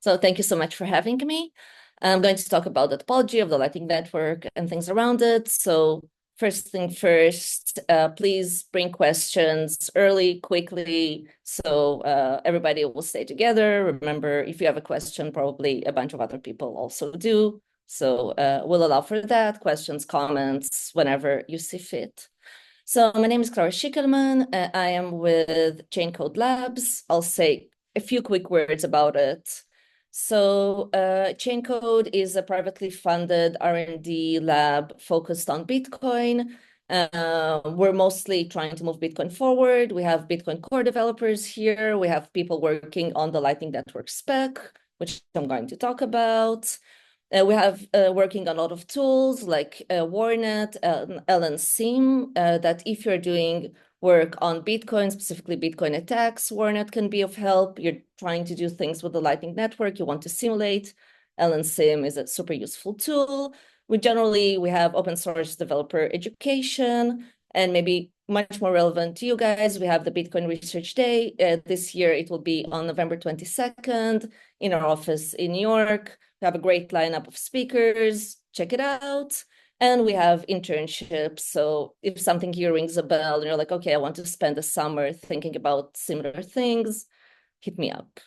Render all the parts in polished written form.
So thank you so much for having me. I'm going to talk about the topology of the Lightning Network and things around it. So first thing first, please bring questions early, quickly, so everybody will stay together. Remember, if you have a question, probably a bunch of other people also do. So we'll allow for that, questions, comments, whenever you see fit. So my name is Clara Shikhelman. I am with ChainCode Labs. I'll say a few quick words about it. So ChainCode is a privately funded R&D lab focused on Bitcoin. We're mostly trying to move Bitcoin forward. We have Bitcoin core developers here. We have people working on the Lightning Network spec, which I'm going to talk about. We have working on a lot of tools like Warnet, LNSIM, that if you're doing work on Bitcoin, specifically Bitcoin attacks, Warnet can be of help. You're trying to do things with the Lightning Network, you want to simulate. LNSIM is a super useful tool. We have open source developer education, and maybe much more relevant to you guys, we have the Bitcoin Research Day. This year, it will be on November 22nd in our office in New York. We have a great lineup of speakers. Check it out. And we have internships. So if something here rings a bell and you're like, okay, I want to spend the summer thinking about similar things, hit me up.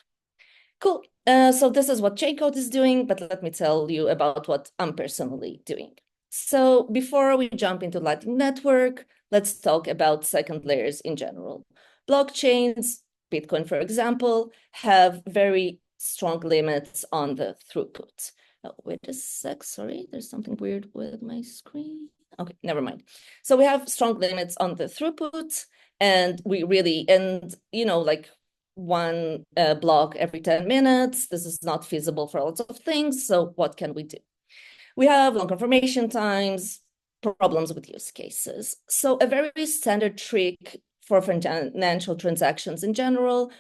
Cool. So this is what ChainCode is doing, but let me tell you about what I'm personally doing. So before we jump into Lightning Network, let's talk about second layers in general. Blockchains, Bitcoin, for example, have very strong limits on the throughput. Oh, wait a sec, sorry, there's something weird with my screen. Okay, never mind. So we have strong limits on the throughput, and like one block every 10 minutes. This is not feasible for lots of things. So what can we do? We have long confirmation times, problems with use cases. So a very standard trick for financial transactions in general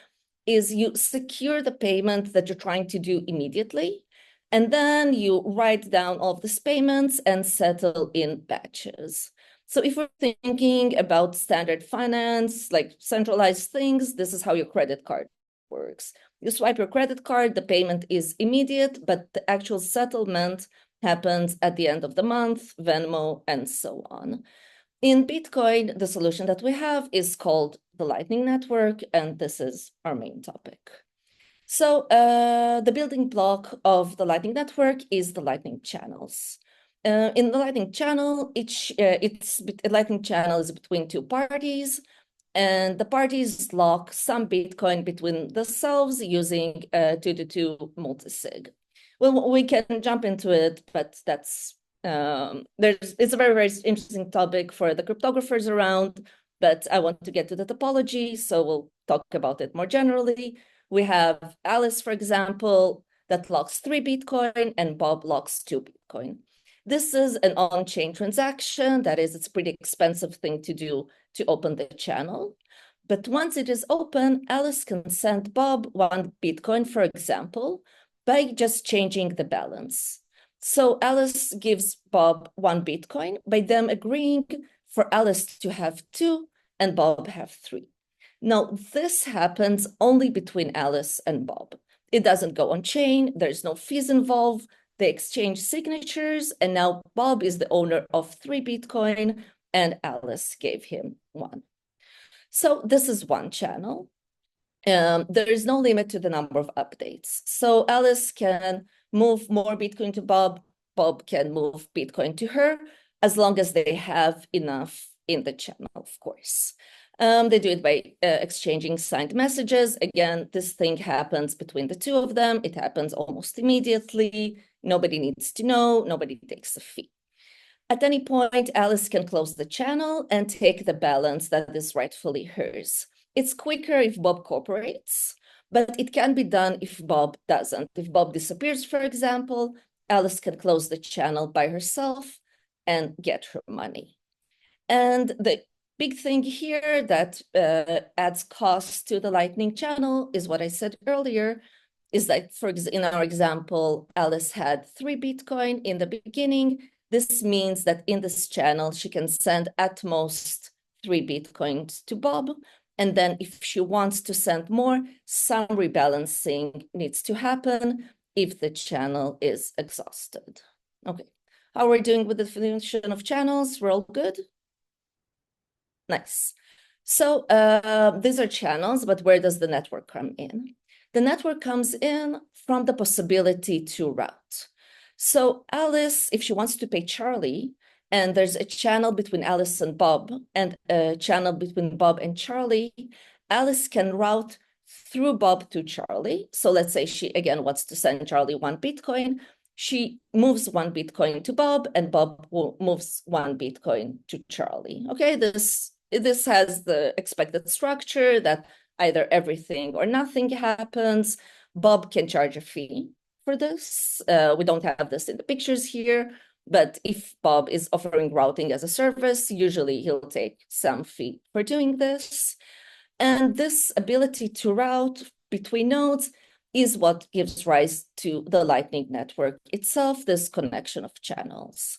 is you secure the payment that you're trying to do immediately, and then you write down all of these payments and settle in batches. So if we're thinking about standard finance, like centralized things, this is how your credit card works. You swipe your credit card, the payment is immediate, but the actual settlement happens at the end of the month, Venmo, and so on. In Bitcoin, the solution that we have is called the Lightning Network, and this is our main topic. So the building block of the Lightning Network is the Lightning channels. In the Lightning channel, a Lightning channel is between two parties, and the parties lock some Bitcoin between themselves using 2-to-2 multisig. Well, we can jump into it, but it's a very, very interesting topic for the cryptographers around, but I want to get to the topology, so we'll talk about it more generally. We have Alice, for example, that locks 3 Bitcoin and Bob locks 2 Bitcoin. This is an on-chain transaction. That is, it's a pretty expensive thing to do to open the channel. But once it is open, Alice can send Bob 1 Bitcoin, for example, by just changing the balance. So Alice gives Bob 1 Bitcoin by them agreeing for Alice to have 2 and Bob have 3. Now, this happens only between Alice and Bob. It doesn't go on chain. There's no fees involved. They exchange signatures, and now Bob is the owner of 3 Bitcoin, and Alice gave him 1. So this is one channel. There is no limit to the number of updates. So Alice can move more Bitcoin to Bob. Bob can move Bitcoin to her, as long as they have enough in the channel, of course. They do it by exchanging signed messages. Again, this thing happens between the two of them. It happens almost immediately. Nobody needs to know. Nobody takes a fee. At any point, Alice can close the channel and take the balance that is rightfully hers. It's quicker if Bob cooperates, but it can be done if Bob doesn't. If Bob disappears, for example, Alice can close the channel by herself and get her money. And the big thing here that adds cost to the Lightning channel is what I said earlier, is that in our example, Alice had 3 Bitcoin in the beginning. This means that in this channel, she can send at most 3 Bitcoins to Bob, And then if she wants to send more, some rebalancing needs to happen if the channel is exhausted. Okay, how are we doing with the definition of channels? We're all good? Nice. So these are channels, but where does the network come in? The network comes in from the possibility to route. So Alice, if she wants to pay Charlie, and there's a channel between Alice and Bob, and a channel between Bob and Charlie, Alice can route through Bob to Charlie. So let's say she, again, wants to send Charlie 1 Bitcoin. She moves 1 Bitcoin to Bob, and Bob moves 1 Bitcoin to Charlie. Okay, this has the expected structure that either everything or nothing happens. Bob can charge a fee for this. We don't have this in the pictures here, but if Bob is offering routing as a service, usually he'll take some fee for doing this. And this ability to route between nodes is what gives rise to the Lightning Network itself, this connection of channels.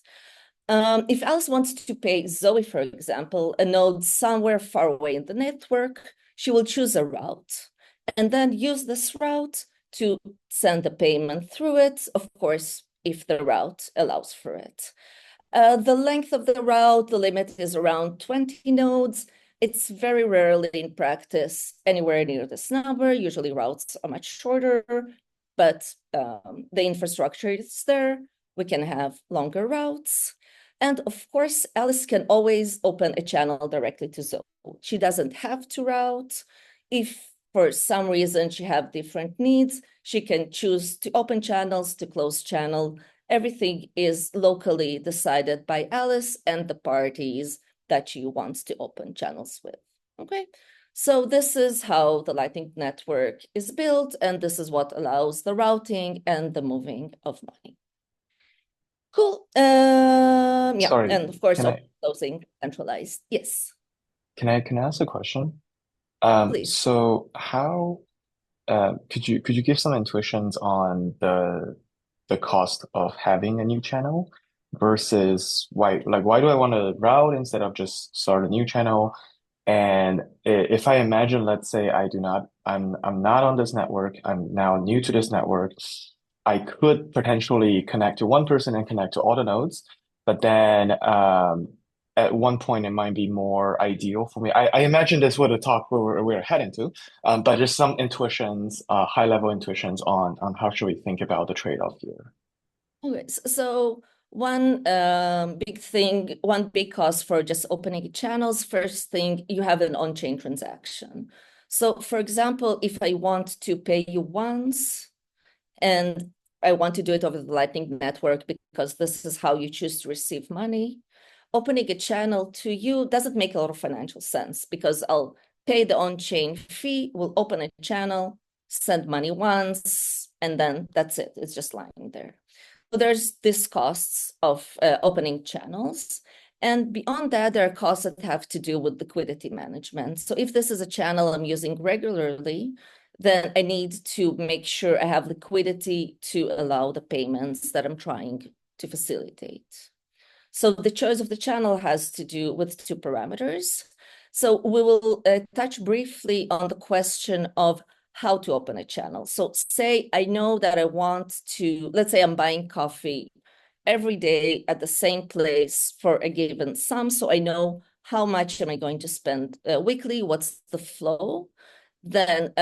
If Alice wants to pay Zoe, for example, a node somewhere far away in the network, she will choose a route and then use this route to send the payment through it, of course, if the route allows for it. The length of the route, the limit is around 20 nodes. It's very rarely in practice anywhere near this number. Usually routes are much shorter, but the infrastructure is there. We can have longer routes. And of course, Alice can always open a channel directly to Zoe. She doesn't have to route. If for some reason she have different needs, she can choose to open channels, to close channel. Everything is locally decided by Alice and the parties that she wants to open channels with. Okay, so this is how the Lightning Network is built, and this is what allows the routing and the moving of money. Cool. Yeah, Sorry, and of course, can I closing centralized. Yes, can I ask a question? please. So how could you give some intuitions on the cost of having a new channel versus why do I want to route instead of just start a new channel? And if I imagine, let's say I'm not on this network, I'm now new to this network, I could potentially connect to one person and connect to all the nodes, but then at one point it might be more ideal for me. I imagine this would a talk where we're heading to, but just some intuitions, high level intuitions on how should we think about the trade-off here. Okay, so one big thing, one big cost for just opening channels, first thing, you have an on-chain transaction. So for example, if I want to pay you once and I want to do it over the Lightning Network because this is how you choose to receive money, opening a channel to you doesn't make a lot of financial sense because I'll pay the on-chain fee, we'll open a channel, send money once, and then that's it. It's just lying there. So there's this costs of opening channels. And beyond that, there are costs that have to do with liquidity management. So if this is a channel I'm using regularly, then I need to make sure I have liquidity to allow the payments that I'm trying to facilitate. So the choice of the channel has to do with two parameters. So we will touch briefly on the question of how to open a channel. So say I know that I want to, let's say I'm buying coffee every day at the same place for a given sum. So I know how much am I going to spend weekly, what's the flow. Then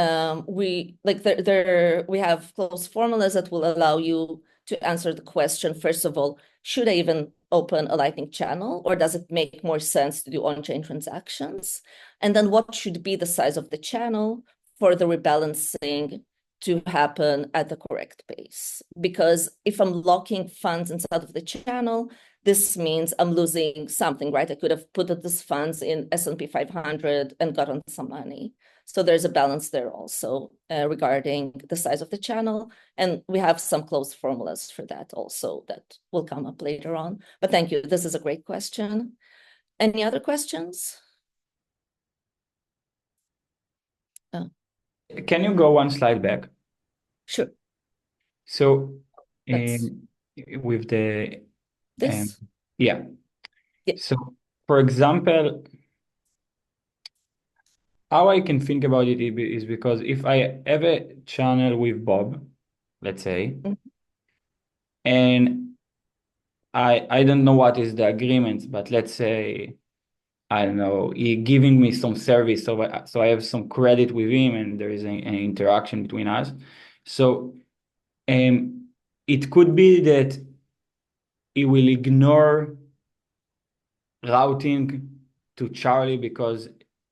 we have closed formulas that will allow you to answer the question, first of all, should I even open a Lightning channel, or does it make more sense to do on-chain transactions? And then what should be the size of the channel for the rebalancing to happen at the correct pace? Because if I'm locking funds inside of the channel, this means I'm losing something, right? I could have put these funds in S&P 500 and gotten some money. So there's a balance there also regarding the size of the channel. And we have some closed formulas for that also that will come up later on. But thank you. This is a great question. Any other questions? Oh, Can you go one slide back? sure. So That's with the this. yeah. Yeah. So for example, how I can think about it is because if I have a channel with Bob, let's say, Mhm. and I don't know what is the agreement, but let's say I don't know, he giving me some service, so I have some credit with him, and there is an interaction between us. So it could be that he will ignore routing to Charlie because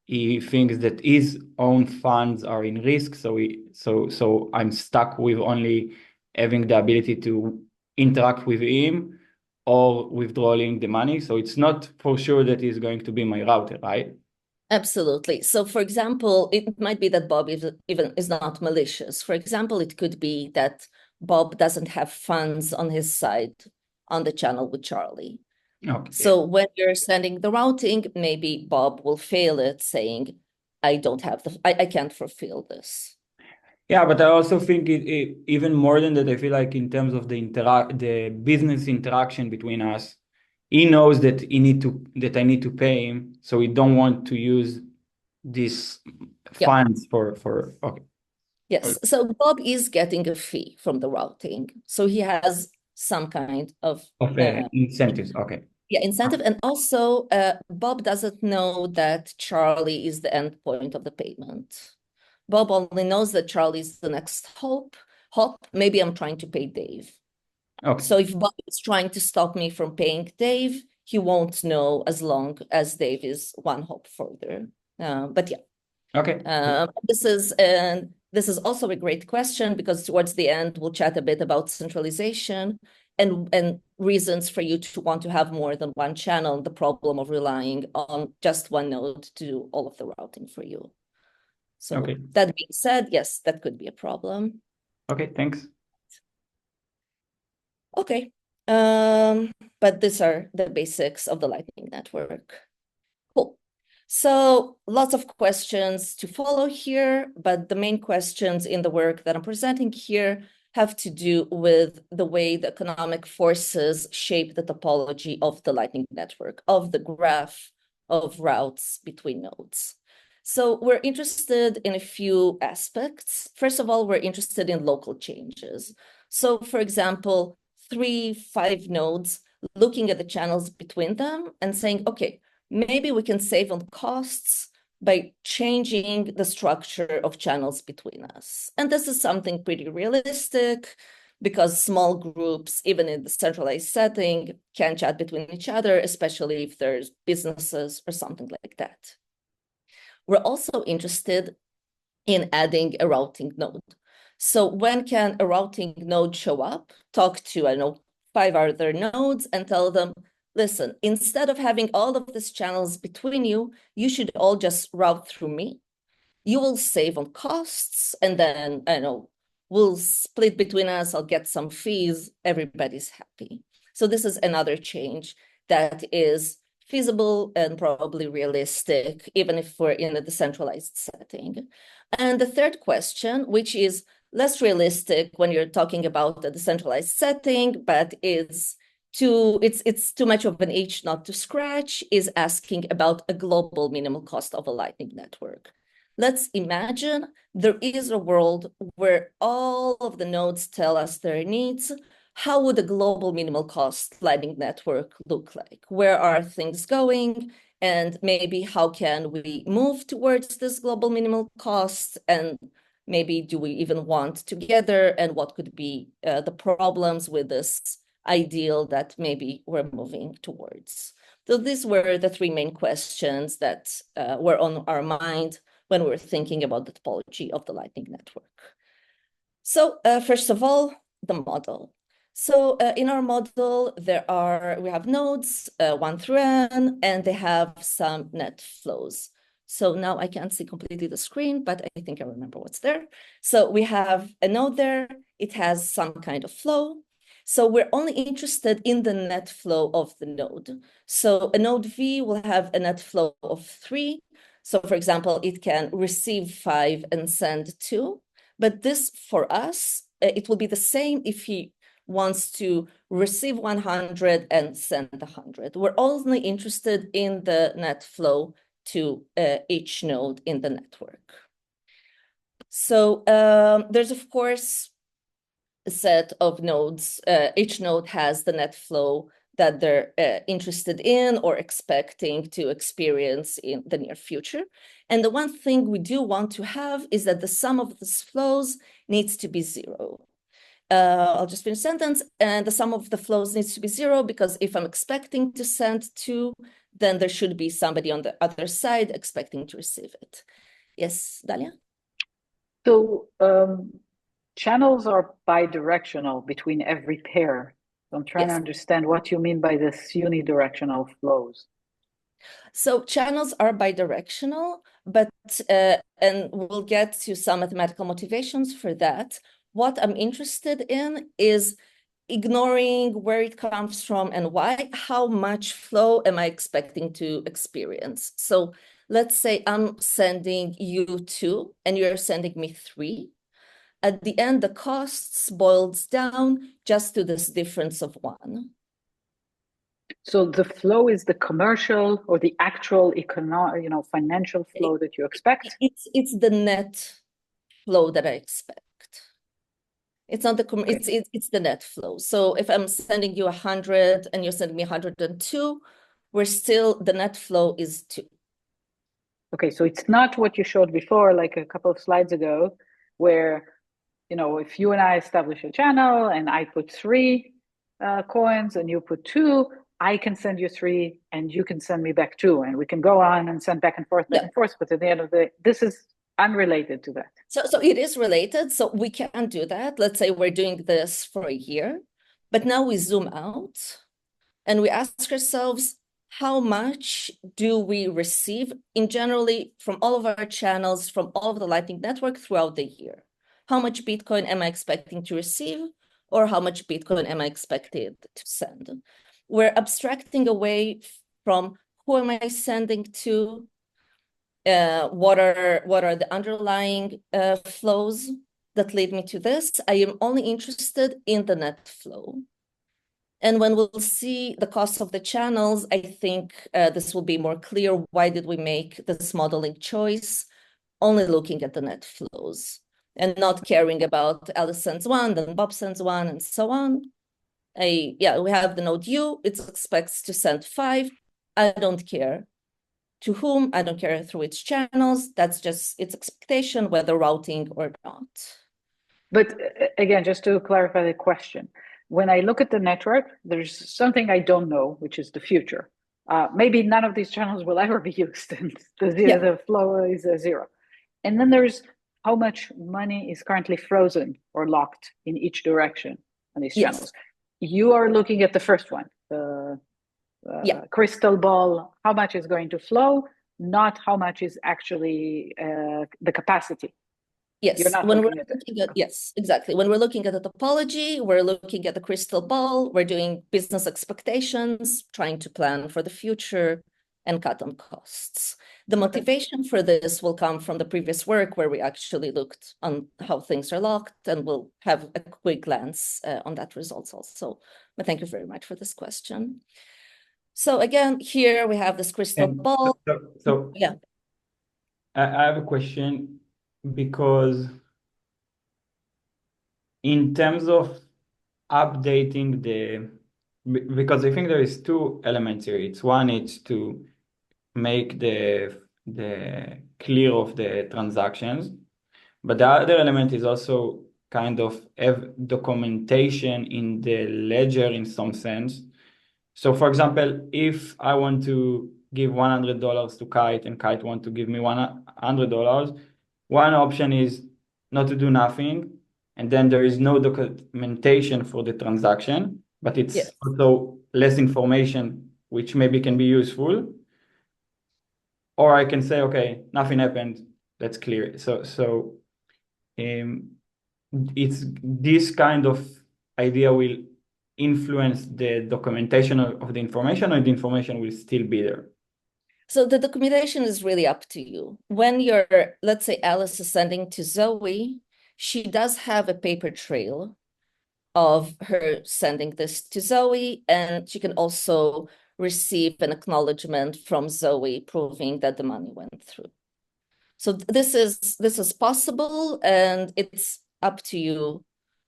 he thinks that his own funds are in risk. So I'm stuck with only having the ability to interact with him or withdrawing the money. So it's not for sure that he's going to be my router, right? Absolutely. So, for example, it might be that Bob even is not malicious. For example, it could be that Bob doesn't have funds on his side on the channel with Charlie. Okay. So when you're sending the routing, maybe Bob will fail it, saying, I can't fulfill this. Yeah, but I also think even more than that, I feel like in terms of the business interaction between us, he knows that I need to pay him, so he don't want to use these Yeah. funds for okay. Yes. So Bob is getting a fee from the routing. So he has some kind of Incentives. Okay. incentive. And also, Bob doesn't know that Charlie is the end point of the payment. Bob only knows that Charlie is the next hop. Maybe I'm trying to pay Dave. Okay. So if Bob is trying to stop me from paying Dave, he won't know as long as Dave is one hop further. But yeah. Okay. This is also a great question because towards the end we'll chat a bit about centralization and reasons for you to want to have more than one channel, and the problem of relying on just one node to do all of the routing for you. So Okay. that being said, yes, that could be a problem. Okay, thanks. Okay, but these are the basics of the Lightning Network. Cool. So lots of questions to follow here, but the main questions in the work that I'm presenting here have to do with the way the economic forces shape the topology of the Lightning Network, of the graph of routes between nodes. So we're interested in a few aspects. First of all, we're interested in local changes. So for example, 3, 5 nodes, looking at the channels between them and saying, okay, maybe we can save on costs by changing the structure of channels between us. And this is something pretty realistic because small groups, even in the centralized setting, can chat between each other, especially if there's businesses or something like that. We're also interested in adding a routing node. So when can a routing node show up, talk to, I don't know, 5 other nodes and tell them, listen, instead of having all of these channels between you, you should all just route through me. You will save on costs, and then, I don't know, we'll split between us, I'll get some fees, everybody's happy. So this is another change that is feasible and probably realistic, even if we're in a decentralized setting. And the third question, which is less realistic when you're talking about a decentralized setting, but it's too much of an itch not to scratch, is asking about a global minimal cost of a Lightning network. Let's imagine there is a world where all of the nodes tell us their needs. How would a global minimal cost Lightning network look like? Where are things going? And maybe how can we move towards this global minimal cost? And maybe do we even want together? And what could be the problems with this ideal that maybe we're moving towards? So these were the 3 main questions that were on our mind when we're thinking about the topology of the Lightning Network. So first of all, the model. So in our model, we have nodes 1 through n, and they have some net flows. So now I can't see completely the screen, but I think I remember what's there. So we have a node there. It has some kind of flow. So we're only interested in the net flow of the node. So a node V will have a net flow of 3. So for example, it can receive 5 and send 2. But this, for us, it will be the same if he wants to receive 100 and send 100. We're only interested in the net flow to each node in the network. So there's, of course, a set of nodes. Each node has the net flow that they're interested in or expecting to experience in the near future. And the one thing we do want to have is that the sum of these flows needs to be zero. I'll just finish the sentence. And the sum of the flows needs to be zero because if I'm expecting to send 2, then there should be somebody on the other side expecting to receive it. Yes, Dalia? So channels are bidirectional between every pair. So I'm trying to understand what you mean by this unidirectional flows. So channels are bidirectional, but, and we'll get to some mathematical motivations for that. What I'm interested in is ignoring where it comes from and why, how much flow am I expecting to experience? So let's say I'm sending you 2 and you're sending me 3. At the end, the costs boils down just to this difference of 1. So the flow is the commercial or the actual economic, financial flow that you expect? It's the net flow that I expect. It's not the it's the net flow. So if I'm sending you 100 and you're sending me 102, we're still, the net flow is 2. Okay, so it's not what you showed before, like a couple of slides ago, where, if you and I establish a channel and I put 3 coins and you put 2, I can send you 3 and you can send me back 2, and we can go on and send back and forth, back and forth. But at the end of the day, this is unrelated to that. So it is related. So we can do that. Let's say we're doing this for a year, but now we zoom out and we ask ourselves, how much do we receive in generally from all of our channels, from all of the Lightning Network throughout the year? How much Bitcoin am I expecting to receive, or how much Bitcoin am I expected to send? We're abstracting away from who am I sending to, what are the underlying flows that lead me to this. I am only interested in the net flow. And when we'll see the cost of the channels, I think this will be more clear. Why did we make this modeling choice? Only looking at the net flows and not caring about Alice sends 1, then Bob sends 1, and so on. We have the node U, it expects to send 5. I don't care to whom, I don't care through its channels. That's just its expectation, whether routing or not. But again, just to clarify the question, when I look at the network, there's something I don't know, which is the future. Maybe none of these channels will ever be used, and the flow is 0. And then there's how much money is currently frozen or locked in each direction on these channels. You are looking at the first one, the crystal ball, how much is going to flow, not how much is actually the capacity. Yes, yes, exactly. When we're looking at the topology, we're looking at the crystal ball, we're doing business expectations, trying to plan for the future and cut on costs. The motivation for this will come from the previous work where we actually looked on how things are locked, and we'll have a quick glance on that results also. But thank you very much for this question. So again, here we have this crystal ball. So yeah. I have a question, because in terms of updating because I think there is 2 elements here. It's one, it's to make the clear of the transactions, but the other element is also kind of have documentation in the ledger in some sense. So for example, if I want to give $100 to Kite and Kite want to give me $100, one option is not to do nothing, and then there is no documentation for the transaction, but it's also less information, which maybe can be useful. Or I can say, okay, nothing happened, that's clear. So it's this kind of idea will influence the documentation of the information, or the information will still be there? So the documentation is really up to you. When let's say Alice is sending to Zoe, she does have a paper trail of her sending this to Zoe, and she can also receive an acknowledgement from Zoe proving that the money went through. So this is possible, and it's up to you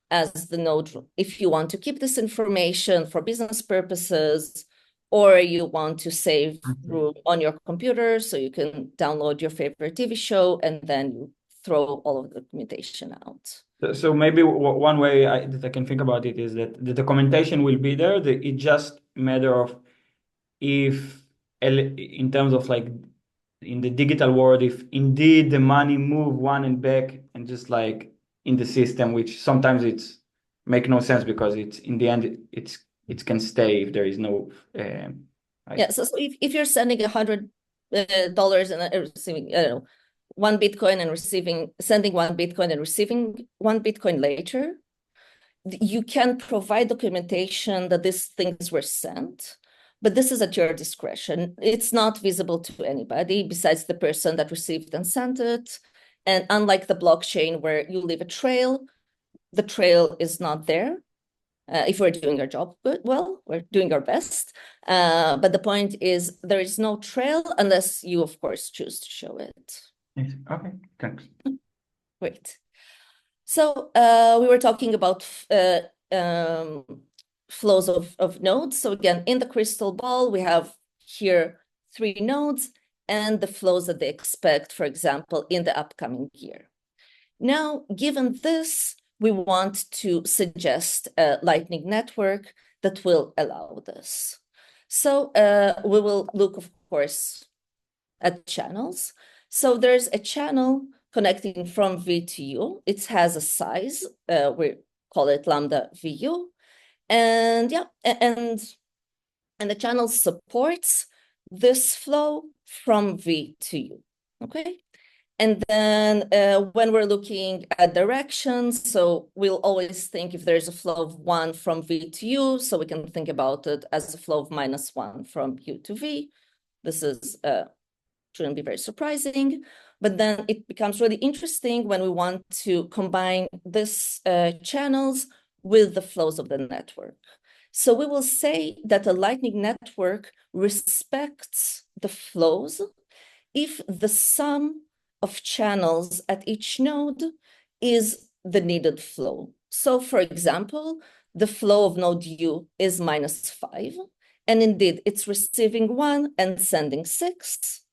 as the node if you want to keep this information for business purposes, or you want to save room on your computer so you can download your favorite TV show and then you throw all of the documentation out. So maybe one way that I can think about it is that the documentation will be there. It's just a matter of if, in terms of like in the digital world, if indeed the money move one and back and just like in the system, which sometimes it's make no sense because it's in the end it can stay if there is no. So if you're sending $100 and receiving, I don't know, 1 Bitcoin and sending 1 Bitcoin and receiving 1 Bitcoin later, you can provide documentation that these things were sent, but this is at your discretion. It's not visible to anybody besides the person that received and sent it. And unlike the blockchain where you leave a trail, the trail is not there. If we're doing our job well, we're doing our best. But the point is there is no trail unless you, of course, choose to show it. Okay, thanks. Great. So we were talking about flows of nodes. So again, in the crystal ball, we have here 3 nodes and the flows that they expect, for example, in the upcoming year. Now, given this, we want to suggest a Lightning network that will allow this. So we will look, of course, at channels. So there's a channel connecting from V to U. It has a size, we call it lambda VU. And the channel supports this flow from V to U, okay? And then when we're looking at directions, so we'll always think if there's a flow of 1 from V to U, so we can think about it as a flow of -1 from U to V. This is shouldn't be very surprising, but then it becomes really interesting when we want to combine this channels with the flows of the network. So we will say that a Lightning network respects the flows if the sum of channels at each node is the needed flow. So for example, the flow of node U is -5, and indeed it's receiving 1 and sending 6.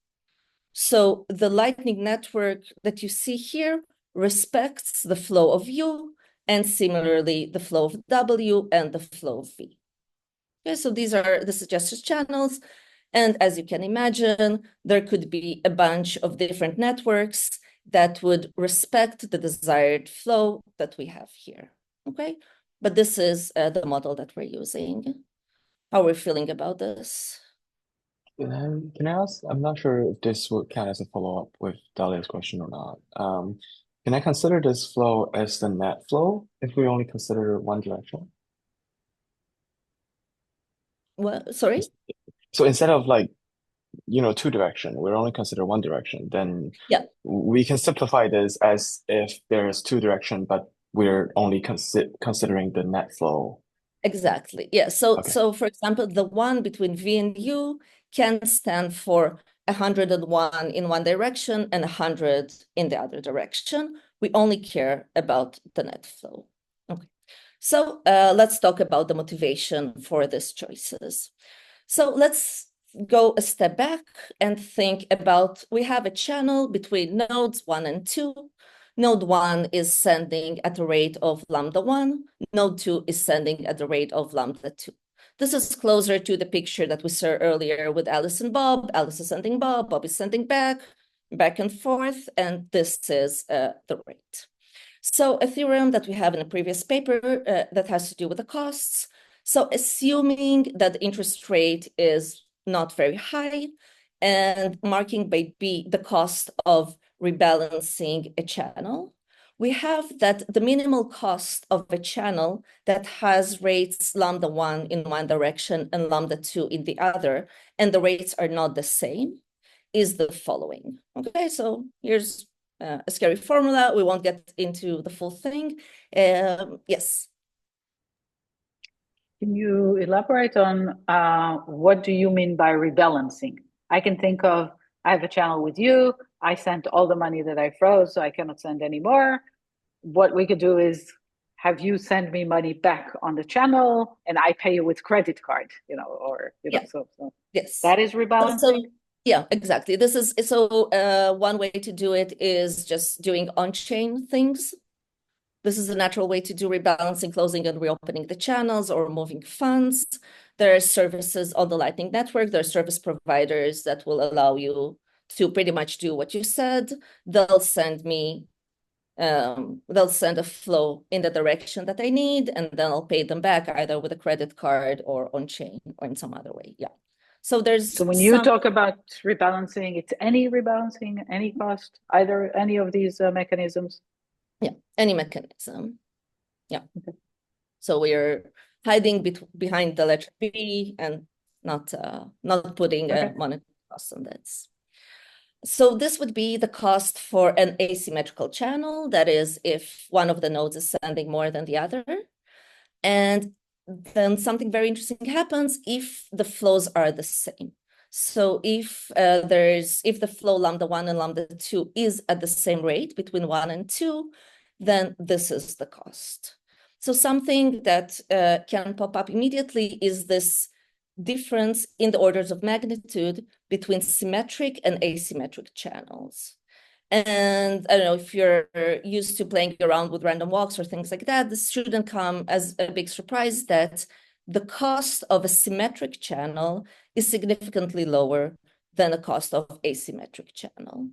So the Lightning network that you see here respects the flow of U and similarly the flow of W and the flow of V. Okay, so these are the suggested channels. And as you can imagine, there could be a bunch of different networks that would respect the desired flow that we have here, okay? But this is the model that we're using. How are we feeling about this? Can I ask, I'm not sure if this would count as a follow-up with Dalia's question or not. Can I consider this flow as the net flow if we only consider one direction? What? Sorry? So instead of like, 2 direction, we're only consider one direction, then we can simplify this as if there's 2 direction, but we're only considering the net flow. Exactly. Yeah. So for example, the one between V and U can stand for 101 in one direction and 100 in the other direction. We only care about the net flow. Okay. So let's talk about the motivation for these choices. So let's go a step back and think about, we have a channel between nodes 1 and 2. Node 1 is sending at the rate of lambda 1. Node 2 is sending at the rate of lambda 2. This is closer to the picture that we saw earlier with Alice and Bob. Alice is sending Bob, Bob is sending back and forth, and this is the rate. So a theorem that we have in a previous paper that has to do with the costs. So assuming that the interest rate is not very high and marking by B the cost of rebalancing a channel, we have that the minimal cost of a channel that has rates lambda 1 in one direction and lambda 2 in the other, and the rates are not the same, is the following. Okay, so here's a scary formula. We won't get into the full thing. Yes. Can you elaborate on what do you mean by rebalancing? I can think of, I have a channel with you, I sent all the money that I froze, so I cannot send anymore. What we could do is have you send me money back on the channel and I pay you with credit card, or, Yeah. so Yes. that is rebalancing? So yeah, exactly. This is one way to do it is just doing on-chain things. This is a natural way to do rebalancing, closing and reopening the channels or moving funds. There are services on the Lightning Network. There are service providers that will allow you to pretty much do what you said. They'll send a flow in the direction that I need, and then I'll pay them back either with a credit card or on-chain or in some other way. Yeah. So there's So when you talk about rebalancing, it's any rebalancing, any cost, either any of these mechanisms? Yeah, any mechanism. Yeah. Okay. So we're hiding behind the letter B and not putting a monetary cost on this. So this would be the cost for an asymmetrical channel. That is, if one of the nodes is sending more than the other. And then something very interesting happens if the flows are the same. So if the flow lambda 1 and lambda 2 is at the same rate between 1 and 2, then this is the cost. So something that can pop up immediately is this difference in the orders of magnitude between symmetric and asymmetric channels. And I don't know if you're used to playing around with random walks or things like that, this shouldn't come as a big surprise that the cost of a symmetric channel is significantly lower than the cost of asymmetric channel.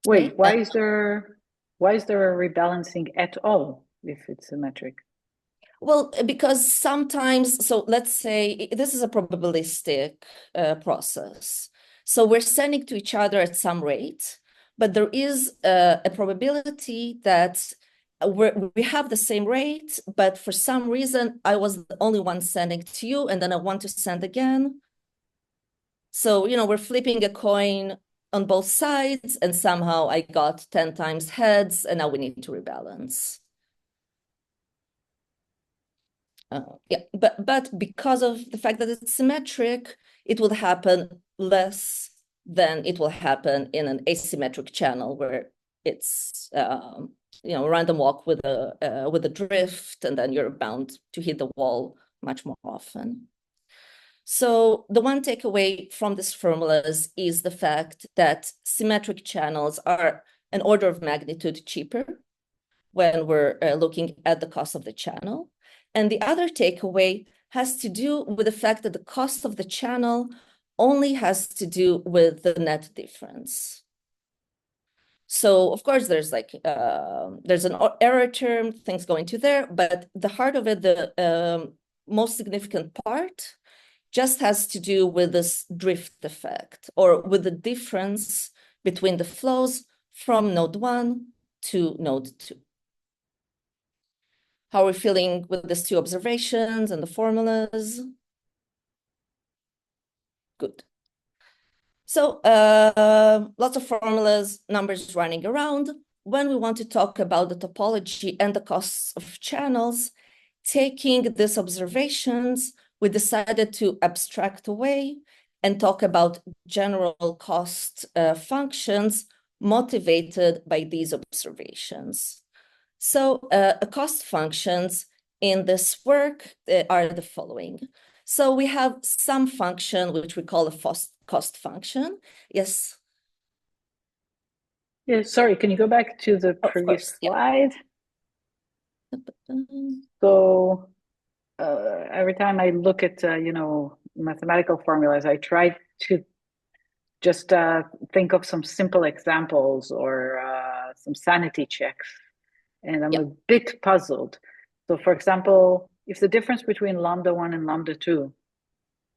Wait, why is there a rebalancing at all if it's symmetric? Well, because sometimes, so let's say this is a probabilistic process. So we're sending to each other at some rate, but there is a probability that we have the same rate, but for some reason, I was the only one sending to you, and then I want to send again. So, we're flipping a coin on both sides, and somehow I got 10 times heads, and now we need to rebalance. Yeah, but because of the fact that it's symmetric, it will happen less than it will happen in an asymmetric channel where it's random walk with a drift, and then you're bound to hit the wall much more often. So the one takeaway from these formulas is the fact that symmetric channels are an order of magnitude cheaper when we're looking at the cost of the channel. And the other takeaway has to do with the fact that the cost of the channel only has to do with the net difference. So of course there's there's an error term, things go into there, but the heart of it, the most significant part, just has to do with this drift effect, or with the difference between the flows from node 1 to node 2. How are we feeling with these two observations and the formulas? Good. So lots of formulas, numbers running around. When we want to talk about the topology and the costs of channels, taking these observations, we decided to abstract away and talk about general cost functions motivated by these observations. So cost functions in this work are the following. So we have some function, which we call a cost function. Yes? Yeah, sorry, can you go back to the previous slide? Yeah. So every time I look at, mathematical formulas, I try to just think of some simple examples or some sanity checks. And I'm a bit puzzled. So for example, if the difference between lambda 1 and lambda 2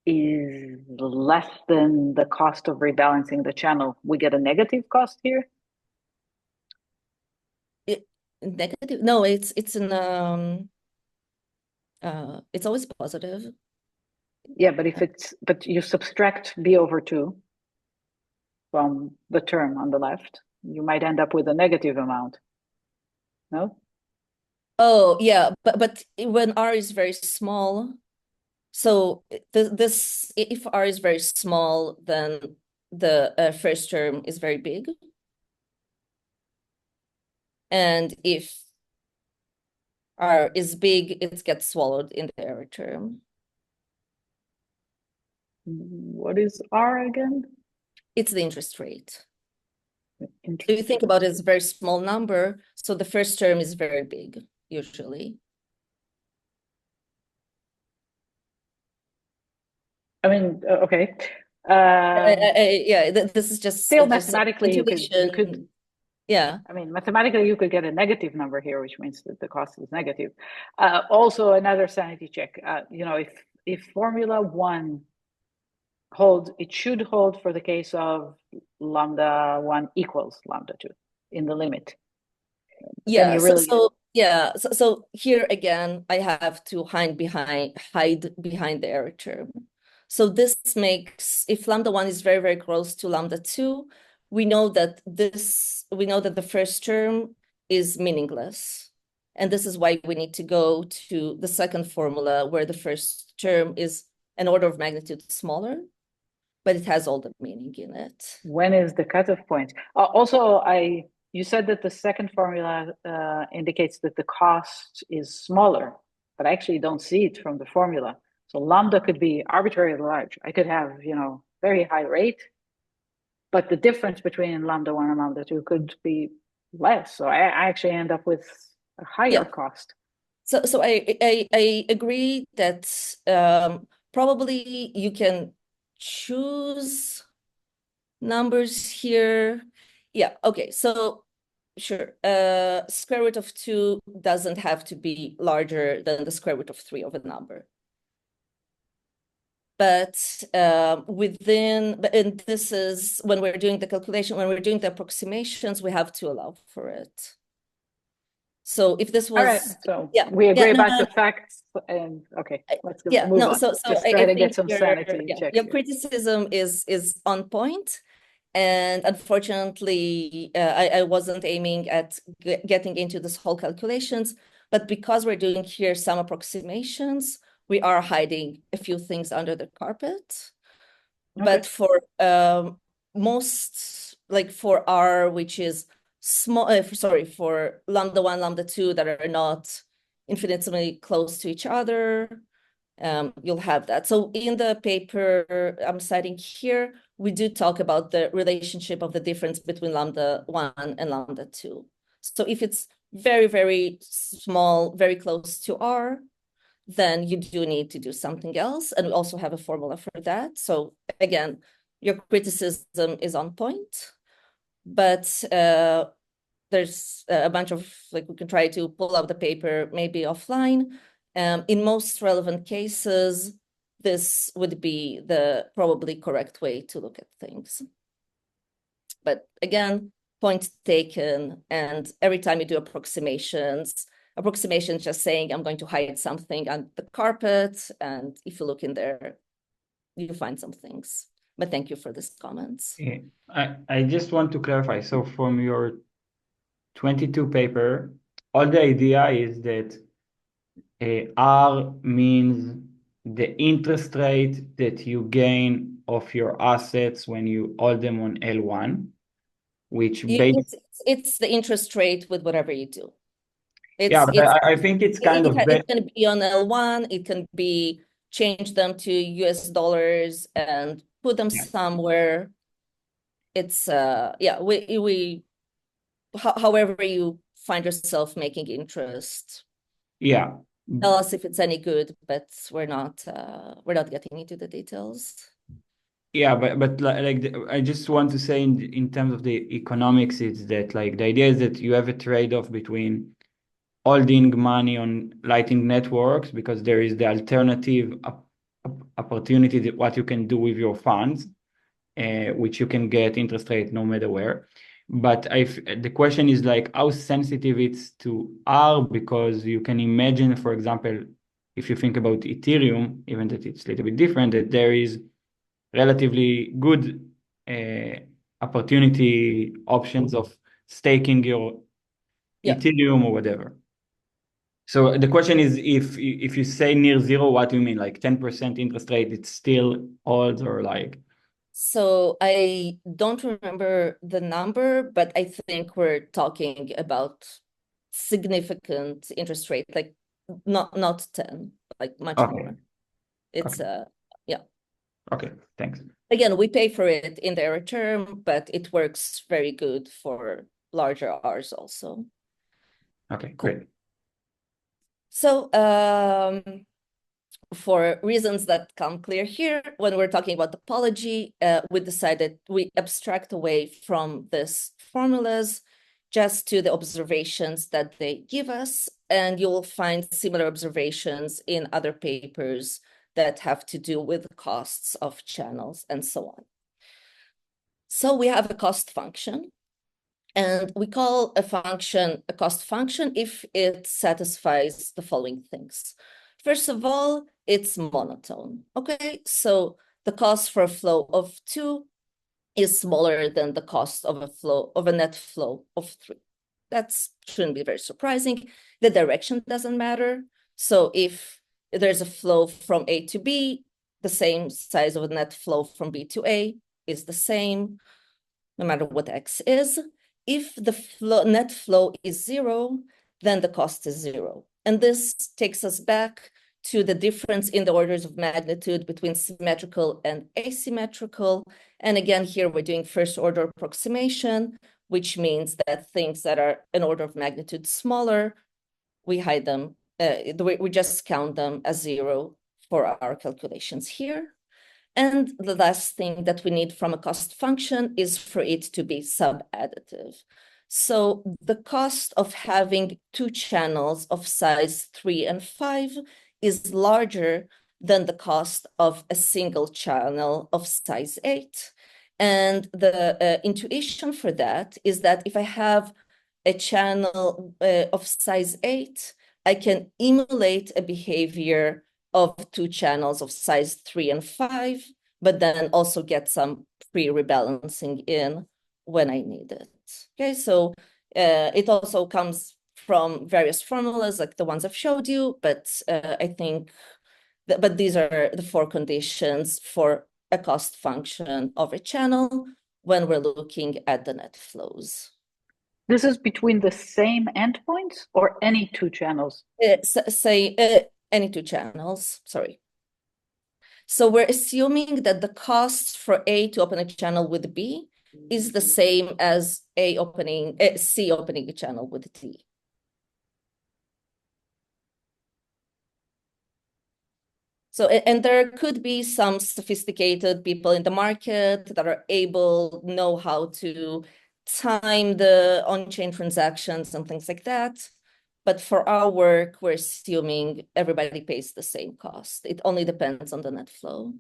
is less than the cost of rebalancing the channel, we get a negative cost here? Negative? No, it's always positive. Yeah, but you subtract b over 2 from the term on the left, you might end up with a negative amount. No? Oh, yeah, but when r is very small, So this, if R is very small, then the first term is very big. And if R is big, it gets swallowed in the error term. What is R again? It's the interest rate. If you think about it as a very small number, so the first term is very big, usually. I mean, okay. Yeah, this is just Still, just mathematically, you could. Yeah. I mean, mathematically, you could get a negative number here, which means that the cost is negative. Also, another sanity check. You know, if Formula One holds, it should hold for the case of lambda 1 equals lambda 2 in the limit. Yeah, you really so here again, I have to hide behind the error term. So this makes, if lambda 1 is very, very close to lambda 2, we know that the first term is meaningless. And this is why we need to go to the second formula where the first term is an order of magnitude smaller, but it has all the meaning in it. When is the cutoff point? Also, you said that the second formula indicates that the cost is smaller, but I actually don't see it from the formula. So lambda could be arbitrarily large. I could have, you know, very high rate, but the difference between lambda 1 and lambda 2 could be less. So I actually end up with a higher cost. So I agree that probably you can choose numbers here. Yeah, okay, so sure. Square root of 2 doesn't have to be larger than the square root of 3 of a number. But and this is when we're doing the calculation, when we're doing the approximations, we have to allow for it. So if this was, all right, so yeah, we agree about the facts, and okay, let's go. Move on. So just try to get some sanity checks. Your criticism is on point, and unfortunately, I wasn't aiming at getting into this whole calculations, but because we're doing here some approximations, we are hiding a few things under the carpet. Okay. But for most, like for R, which is small, for lambda 1, lambda 2 that are not infinitesimally close to each other, you'll have that. So in the paper I'm citing here, we do talk about the relationship of the difference between lambda 1 and lambda 2. So if it's very, very small, very close to R, then you do need to do something else. And we also have a formula for that. So again, your criticism is on point, but there's a bunch of, like, we can try to pull out the paper maybe offline. In most relevant cases, this would be the probably correct way to look at things. But again, point taken, and every time you do approximations just saying I'm going to hide something on the carpet, and if you look in there, you find some things. But thank you for these comments. Yeah. I just want to clarify. So from your 22 paper, all the idea is that R means the interest rate that you gain of your assets when you hold them on L1, which it's the interest rate with whatever you do. I think it's kind of it can be on L1, it can be change them to US dollars and put them somewhere. It's however you find yourself making interest. Yeah. Tell us if it's any good, but we're not getting into the details. Yeah, but like I just want to say in terms of the economics, it's that like the idea is that you have a trade-off between holding money on Lightning networks because there is the alternative opportunity that what you can do with your funds, which you can get interest rate no matter where. But the question is like how sensitive it's to R, because you can imagine, for example, if you think about Ethereum, even that it's a little bit different, that there is relatively good opportunity options of staking your Ethereum or whatever. So the question is, if you say near zero, what do you mean? Like 10% interest rate, it's still odds, or like? So I don't remember the number, but I think we're talking about significant interest rate, like not 10, like much Okay. more. It's yeah. Okay, thanks. Again, we pay for it in their term, but it works very good for larger R's also. Okay, Cool. great. So for reasons that come clear here, when we're talking about topology, we decided we abstract away from these formulas just to the observations that they give us, and you will find similar observations in other papers that have to do with the costs of channels and so on. So we have a cost function, and we call a function a cost function if it satisfies the following things. First of all, it's monotone. Okay, so the cost for a flow of 2 is smaller than the cost of a net flow of 3. That shouldn't be very surprising. The direction doesn't matter. So if there's a flow from A to B, the same size of a net flow from B to A is the same, no matter what X is. If the net flow is 0, then the cost is 0. And this takes us back to the difference in the orders of magnitude between symmetrical and asymmetrical. And again, here we're doing first order approximation, which means that things that are an order of magnitude smaller, we hide them, we just count them as 0 for our calculations here. And the last thing that we need from a cost function is for it to be sub-additive. So the cost of having 2 channels of size 3 and 5 is larger than the cost of a single channel of size 8. And the intuition for that is that if I have a channel of size 8, I can emulate a behavior of 2 channels of size 3 and 5, but then also get some pre-rebalancing in when I need it. Okay, so it also comes from various formulas like the ones I've showed you, but I think, but these are the 4 conditions for a cost function of a channel when we're looking at the net flows. This is between the same endpoints or any 2 channels? Any 2 channels, sorry. So we're assuming that the cost for A to open a channel with B is the same as C opening a channel with D. So, and there could be some sophisticated people in the market that are know how to time the on-chain transactions and things like that. But for our work, we're assuming everybody pays the same cost. It only depends on the net flow.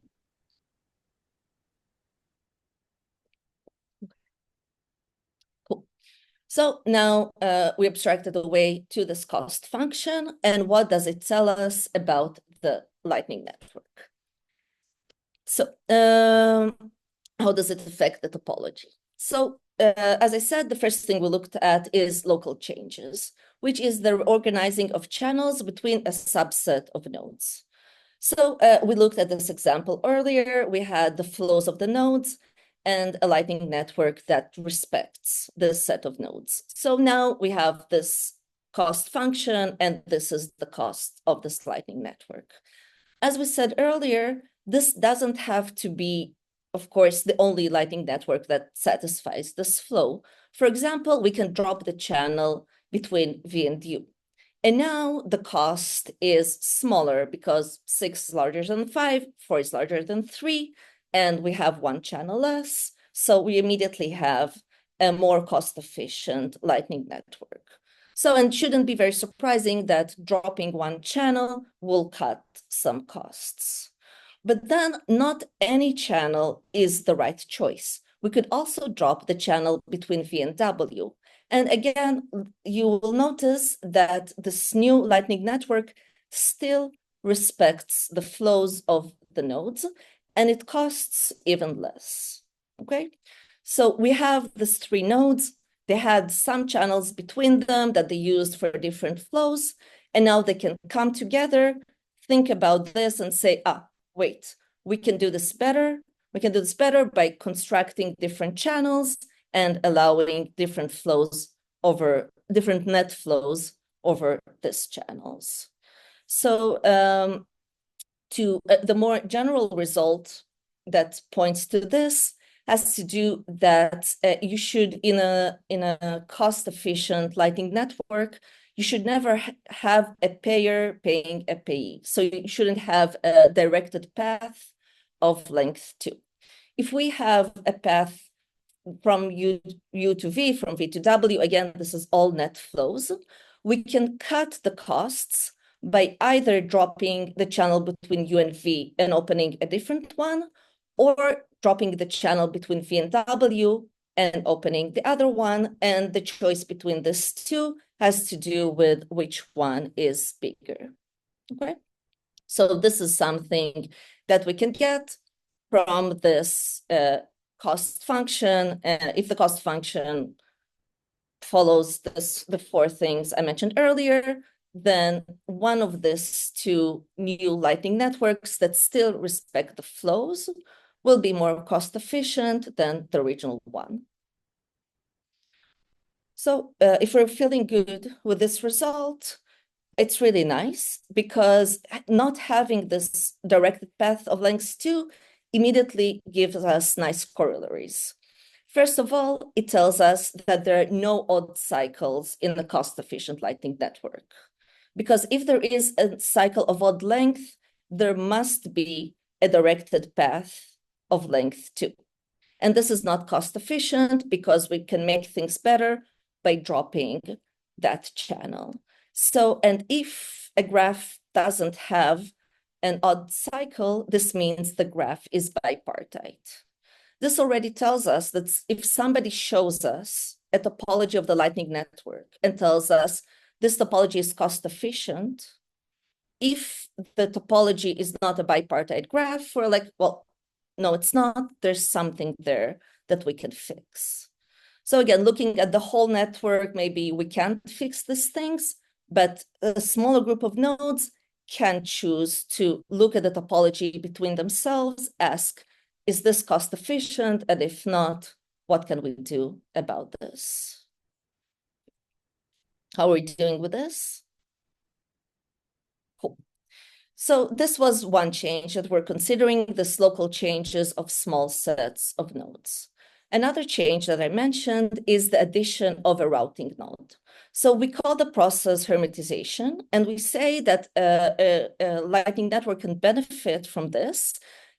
Cool. So now we abstracted away to this cost function. And what does it tell us about the Lightning Network? So how does it affect the topology? So as I said, the first thing we looked at is local changes, which is the organizing of channels between a subset of nodes. So we looked at this example earlier. We had the flows of the nodes and a Lightning Network that respects this set of nodes. So now we have this cost function, and this is the cost of this Lightning Network. As we said earlier, this doesn't have to be, of course, the only Lightning Network that satisfies this flow. For example, we can drop the channel between V and U. And now the cost is smaller because 6 is larger than 5, 4 is larger than 3, and we have 1 channel less. So we immediately have a more cost-efficient Lightning Network. So, and shouldn't be very surprising that dropping 1 channel will cut some costs. But then not any channel is the right choice. We could also drop the channel between V and W. And again, you will notice that this new Lightning Network still respects the flows of the nodes, and it costs even less, okay? So we have these 3 nodes, They had some channels between them that they used for different flows, and now they can come together, think about this and say, wait, we can do this better. We can do this better by constructing different channels and allowing different flows over different net flows over these channels. So the more general result that points to this has to do that you should, in a cost-efficient Lightning Network, you should never have a payer paying a payee. So you shouldn't have a directed path of length 2. If we have a path from U to V, from V to W, again, this is all net flows, we can cut the costs by either dropping the channel between U and V and opening a different one, or dropping the channel between V and W and opening the other one. And the choice between these two has to do with which one is bigger. Okay, so this is something that we can get from this cost function. If the cost function follows the 4 things I mentioned earlier, then one of these 2 new Lightning networks that still respect the flows will be more cost efficient than the original one. So if we're feeling good with this result, it's really nice, because not having this directed path of length 2 immediately gives us nice corollaries. First of all, it tells us that there are no odd cycles in the cost-efficient Lightning Network. Because if there is a cycle of odd length, there must be a directed path of length 2. And this is not cost-efficient, because we can make things better by dropping that channel. So, and if a graph doesn't have an odd cycle, this means the graph is bipartite. This already tells us that if somebody shows us a topology of the Lightning Network and tells us this topology is cost efficient, if the topology is not a bipartite graph, we're like, well, no, it's not. There's something there that we can fix. So again, looking at the whole network, maybe we can't fix these things, but a smaller group of nodes can choose to look at the topology between themselves, ask, is this cost efficient? And if not, what can we do about this? How are we doing with this? Cool. So this was one change that we're considering, this local changes of small sets of nodes. Another change that I mentioned is the addition of a routing node. So we call the process hermetization, and we say that a Lightning Network can benefit from this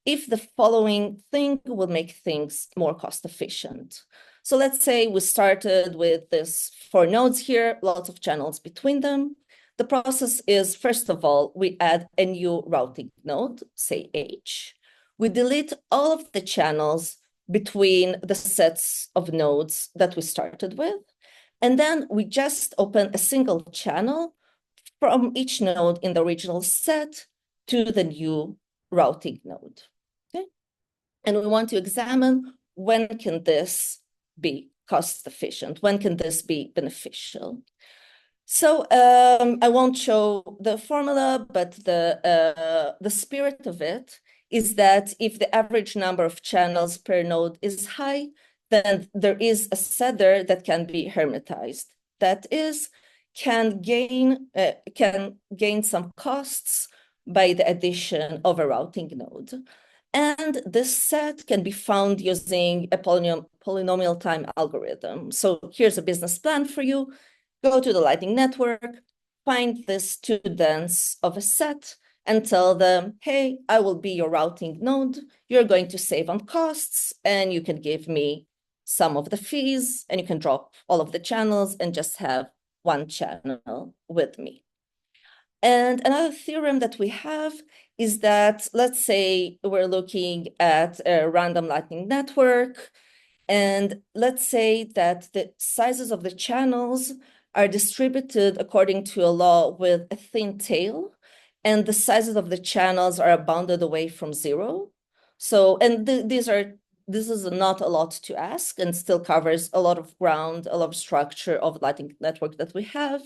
if the following thing will make things more cost efficient. So let's say we started with this 4 nodes here, lots of channels between them. The process is, first of all, we add a new routing node, say H. We delete all of the channels between the sets of nodes that we started with. And then we just open a single channel from each node in the original set to the new routing node. Okay? And we want to examine, when can this be cost efficient? When can this be beneficial? So I won't show the formula, but the spirit of it is that if the average number of channels per node is high, then there is a setter that can be hermetized. That is, can gain some costs by the addition of a routing node. And this set can be found using a polynomial time algorithm. So here's a business plan for you. Go to the Lightning Network, find this two-dense of a set, and tell them, hey, I will be your routing node. You're going to save on costs, and you can give me some of the fees, and you can drop all of the channels and just have one channel with me. And another theorem that we have is that, let's say we're looking at a random Lightning Network, and let's say that the sizes of the channels are distributed according to a law with a thin tail, and the sizes of the channels are bounded away from 0. So, and these are this is not a lot to ask and still covers a lot of ground, a lot of structure of Lightning Network that we have.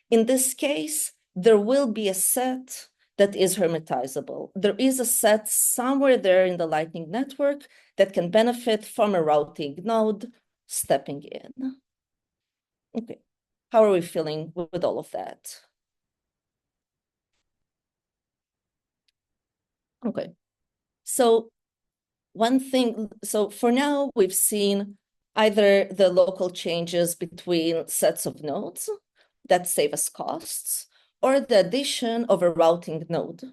In this case, there will be a set that is hermetizable. There is a set somewhere there in the Lightning Network that can benefit from a routing node stepping in. Okay, how are we feeling with all of that? Okay, so one thing, so for now, we've seen either the local changes between sets of nodes that save us costs, or the addition of a routing node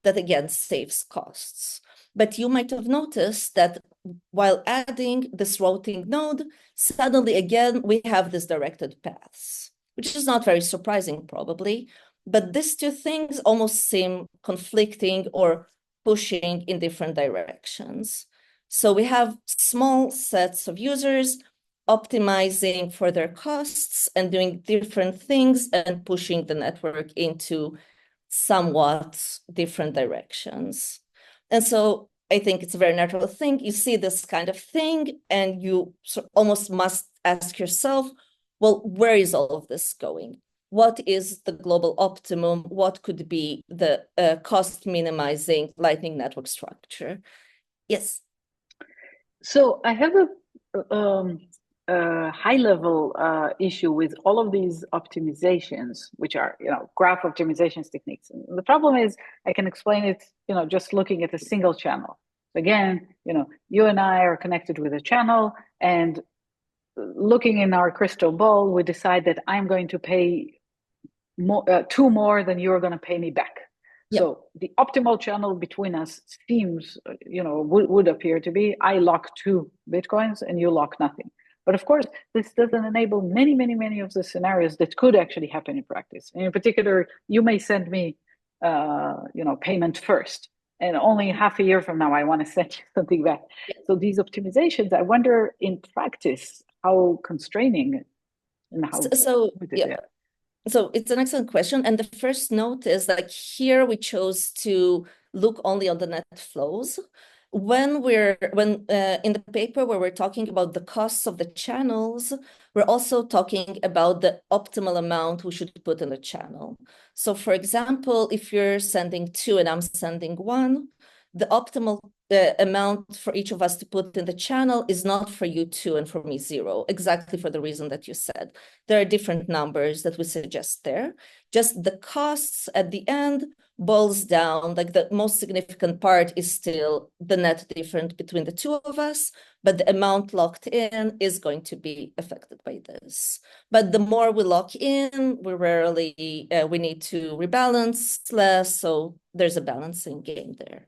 that again saves costs. But you might have noticed that while adding this routing node, suddenly again, we have these directed paths, which is not very surprising probably, but these two things almost seem conflicting or pushing in different directions. So we have small sets of users optimizing for their costs and doing different things and pushing the network into somewhat different directions. And so I think it's a very natural thing. You see this kind of thing and you almost must ask yourself, well, where is all of this going? What is the global optimum? What could be the cost minimizing Lightning Network structure? Yes. So I have a high-level issue with all of these optimizations, which are, graph optimizations techniques. And the problem is, I can explain it, just looking at a single channel. Again, you and I are connected with a channel, and looking in our crystal ball, we decide that I'm going to pay two more than you're going to pay me back. Yep. So the optimal channel between us seems, would appear to be, I lock 2 Bitcoins and you lock nothing. But of course, this doesn't enable many, many, many of the scenarios that could actually happen in practice. And in particular, you may send me, payment first, and only half a year from now, I want to send you something back. So these optimizations, I wonder in practice how constraining and how. So it's an excellent question. And the first note is that here we chose to look only on the net flows. When in the paper where we're talking about the costs of the channels, we're also talking about the optimal amount we should put in the channel. So for example, if you're sending 2 and I'm sending 1, the optimal amount for each of us to put in the channel is not for you 2 and for me 0, exactly for the reason that you said. There are different numbers that we suggest there. Just the costs at the end boils down, like the most significant part is still the net difference between the 2 of us, but the amount locked in is going to be affected by this. But the more we lock in, we rarely, we need to rebalance less, so there's a balancing game there.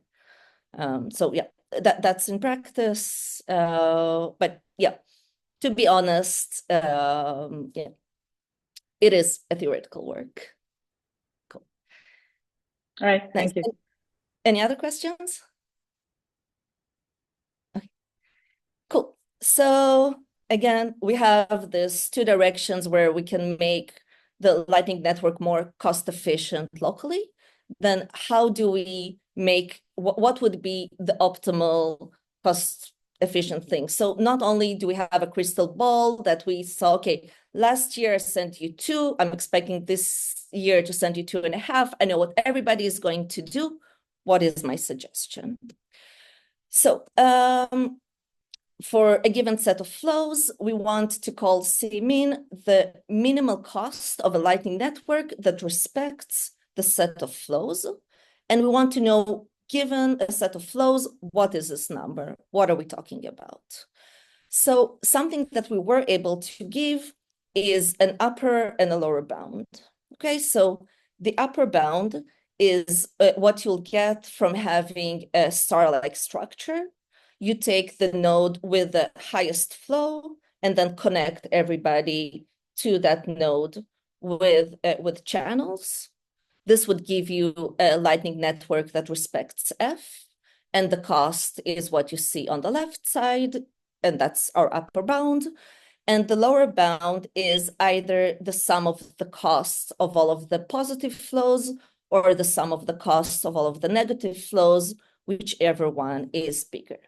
So yeah, that's in practice, but yeah, to be honest, yeah, it is a theoretical work. Cool. All right, thank you. Any other questions? Okay, cool. So again, we have these 2 directions where we can make the Lightning Network more cost efficient locally. Then how do we make, what would be the optimal cost efficient thing? So not only do we have a crystal ball that we saw, okay, last year I sent you 2, I'm expecting this year to send you 2.5. I know what everybody is going to do. What is my suggestion? So for a given set of flows, we want to call CMIN the minimal cost of a Lightning Network that respects the set of flows. And we want to know, given a set of flows, what is this number? What are we talking about? So something that we were able to give is an upper and a lower bound. Okay, so the upper bound is what you'll get from having a star-like structure. You take the node with the highest flow and then connect everybody to that node with channels. This would give you a Lightning Network that respects F, and the cost is what you see on the left side, and that's our upper bound. And the lower bound is either the sum of the costs of all of the positive flows or the sum of the costs of all of the negative flows, whichever one is bigger.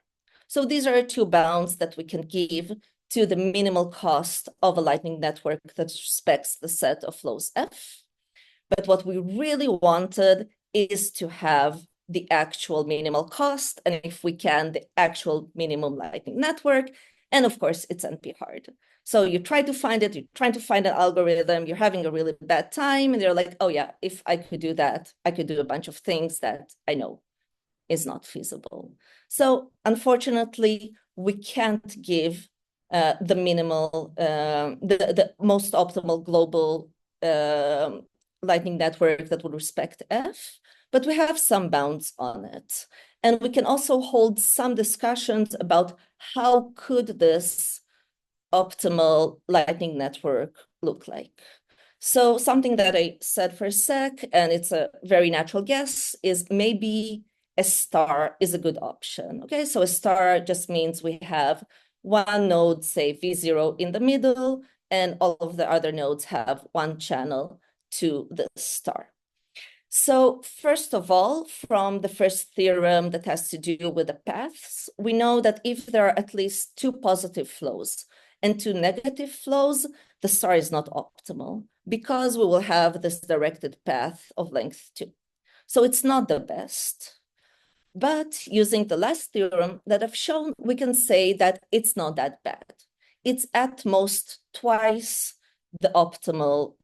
So these are two bounds that we can give to the minimal cost of a Lightning Network that respects the set of flows F. But what we really wanted is to have the actual minimal cost, and if we can, the actual minimum Lightning Network. And of course, it's NP hard. So you try to find it, you're trying to find an algorithm, you're having a really bad time, and you're like, oh yeah, if I could do that, I could do a bunch of things that I know is not feasible. So unfortunately, we can't give the minimal, the most optimal global Lightning Network that would respect F, but we have some bounds on it. And we can also hold some discussions about how could this optimal Lightning Network look like. So something that I said for a sec, and it's a very natural guess, is maybe a star is a good option. Okay, so a star just means we have one node, say V0 in the middle, and all of the other nodes have one channel to the star. So first of all, from the first theorem that has to do with the paths, we know that if there are at least two positive flows and two negative flows, the star is not optimal because we will have this directed path of length 2. So it's not the best. But using the last theorem that I've shown, we can say that it's not that bad. It's at most twice the optimal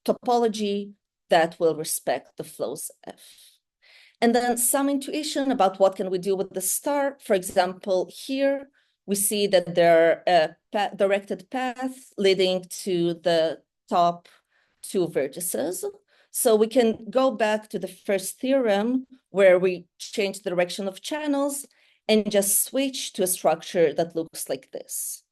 topology that will respect the flows F. And then some intuition about what can we do with the star. For example, here we see that there are directed paths leading to the top two vertices. So we can go back to the first theorem where we change the direction of channels and just switch to a structure that looks like this.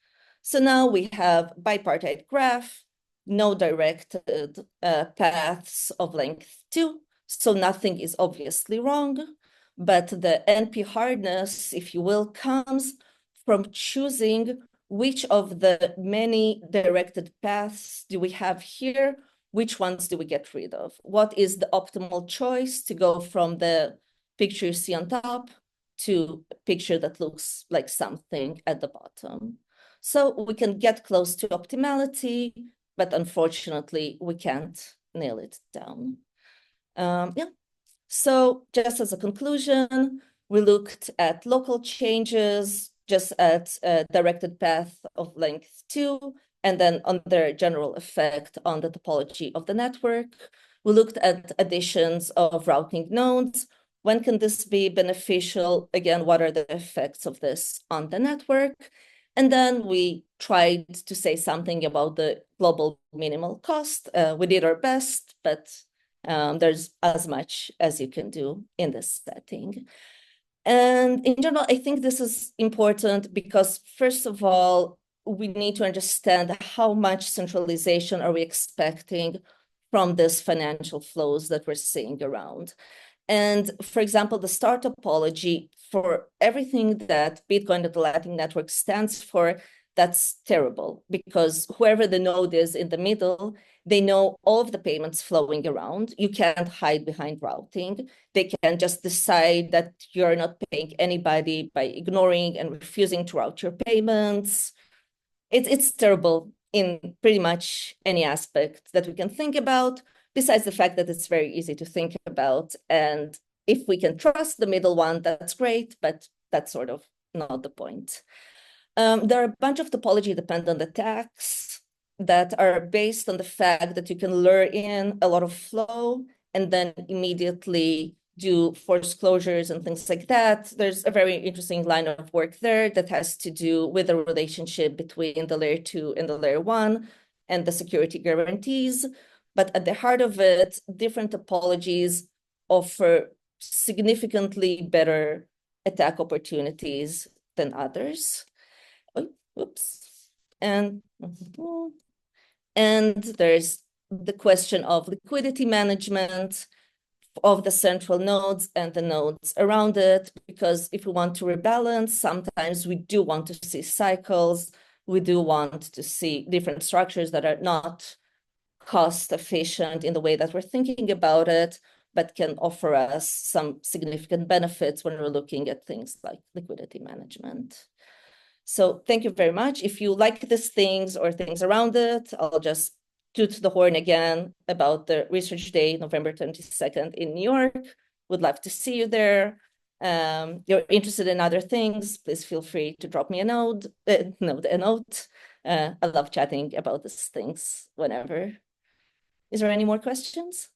So now we have bipartite graph, no directed paths of length 2, so nothing is obviously wrong, but the NP hardness, if you will, comes from choosing which of the many directed paths do we have here, which ones do we get rid of? What is the optimal choice to go from the picture you see on top to a picture that looks like something at the bottom? So we can get close to optimality, but unfortunately, we can't nail it down. Yeah. So just as a conclusion, we looked at local changes, just at a directed path of length 2, and then on their general effect on the topology of the network. We looked at additions of routing nodes. When can this be beneficial? Again, what are the effects of this on the network? And then we tried to say something about the global minimal cost. We did our best, but there's as much as you can do in this setting. And in general, I think this is important because, first of all, we need to understand how much centralization are we expecting from this financial flows that we're seeing around. And for example, the star topology, for everything that Bitcoin and the Lightning Network stands for, that's terrible because whoever the node is in the middle, they know all of the payments flowing around. You can't hide behind routing. They can just decide that you're not paying anybody by ignoring and refusing to route your payments. It's terrible in pretty much any aspect that we can think about, besides the fact that it's very easy to think about. And if we can trust the middle one, that's great, but that's sort of not the point. There are a bunch of topology-dependent attacks that are based on the fact that you can lure in a lot of flow and then immediately do forced closures and things like that. There's a very interesting line of work there that has to do with the relationship between the layer 2 and the layer 1 and the security guarantees. But at the heart of it, different topologies offer significantly better attack opportunities than others. Oh, oops. And there's the question of liquidity management of the central nodes and the nodes around it, because if we want to rebalance, sometimes we do want to see cycles. We do want to see different structures that are not cost efficient in the way that we're thinking about it. but can offer us some significant benefits when we're looking at things like liquidity management. So thank you very much. If you like these things or things around it, I'll just toot the horn again about the Research Day, November 22nd in New York. Would love to see you there. You're interested in other things, please feel free to drop me a note. I love chatting about these things whenever. Is there any more questions?